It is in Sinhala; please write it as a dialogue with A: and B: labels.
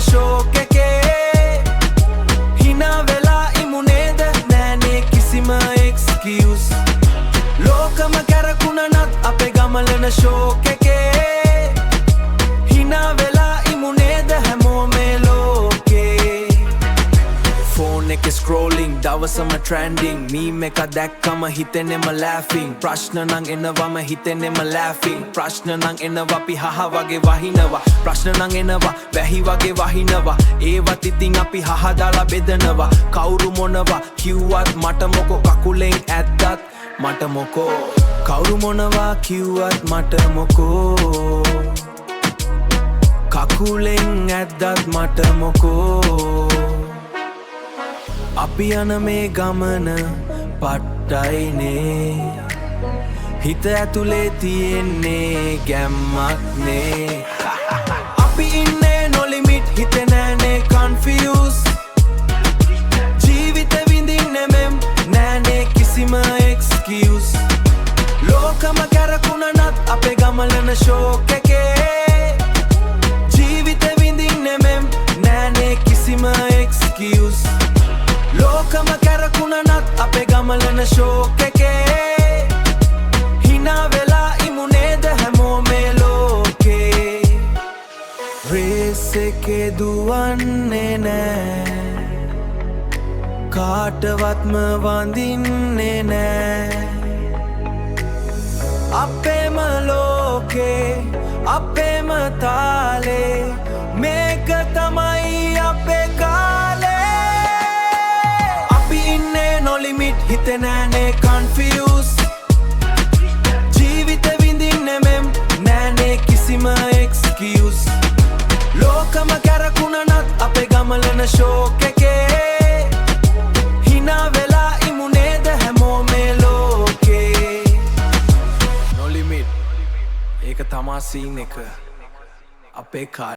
A: ෂෝක් එකේ හිනා වෙලා ඉමු නේද නෑනේ කිසිම එක්ස්කියුස් ලෝකම කැරකුණනත් අපේ ගමලන ෂෝක් එකේ හිනා වෙලා ඉමු නේද හැමෝම ලෝකේ ෆෝන් එකේ ස්ක්‍රෝලිං දවසම ට්‍රෙන්ඩිං මීම් එක දැක්කම හිතෙනෙම laughing ප්‍රශ්න නම් එනවම හිතෙනෙම laughing ප්‍රශ්න නම් එනවා පිහහ වගේ වහිනවා ප්‍රශ්න නම් එනවා වැහි වගේ වහිනවා ඒවත් ඉතින් අපි හහ දාලා බෙදනවා කවුරු මොනවා කිව්වත් මට මොකෝ කකුලෙන් ඇද්දත් මට මොකෝ කවුරු මොනවා කිව්වත් මට මොකෝ කකුලෙන් ඇද්දත් මට මොකෝ අපි යන මේ ගමන පට්ටයිනේ හිත ඇතුලේ තියෙන්නේ ගැම්මක්නේ අපි ඉන්නේ no limit හිතේ නෑනේ confused ජීවිත විඳින්නේ මෙම් නෑනේ කිසිම excuse ලෝකම කැරකුණනත් අපේ ගමලන ෂෝක් එකේ ජීවිත විඳින්නේ මෙම් නෑනේ කිසිම excuse ලෝකම කැරකුණනත් අපේ ගමලන ෂෝක් එකේ හිනා වෙලා ඉමු නේද හැමෝම ලෝකේ රේස් එකේ දුවන්නේ නෑ කාටවත්ම වඳින්නේ නෑ අපේම ලෝකේ අපේම තාලේ මේක තමයි අපේ no limit හිතේ නෑනේ confused ජීවිත විඳින්නේ මෙම් නෑනේ කිසිම excuse ලෝකම කැරකුණනත් අපේ ගමලන ෂෝක් එකේ හිනා වෙලා ඉමු නේද හැමෝම ලෝකේ no limit ඒක තමා සීන් එක අපේ කාලේ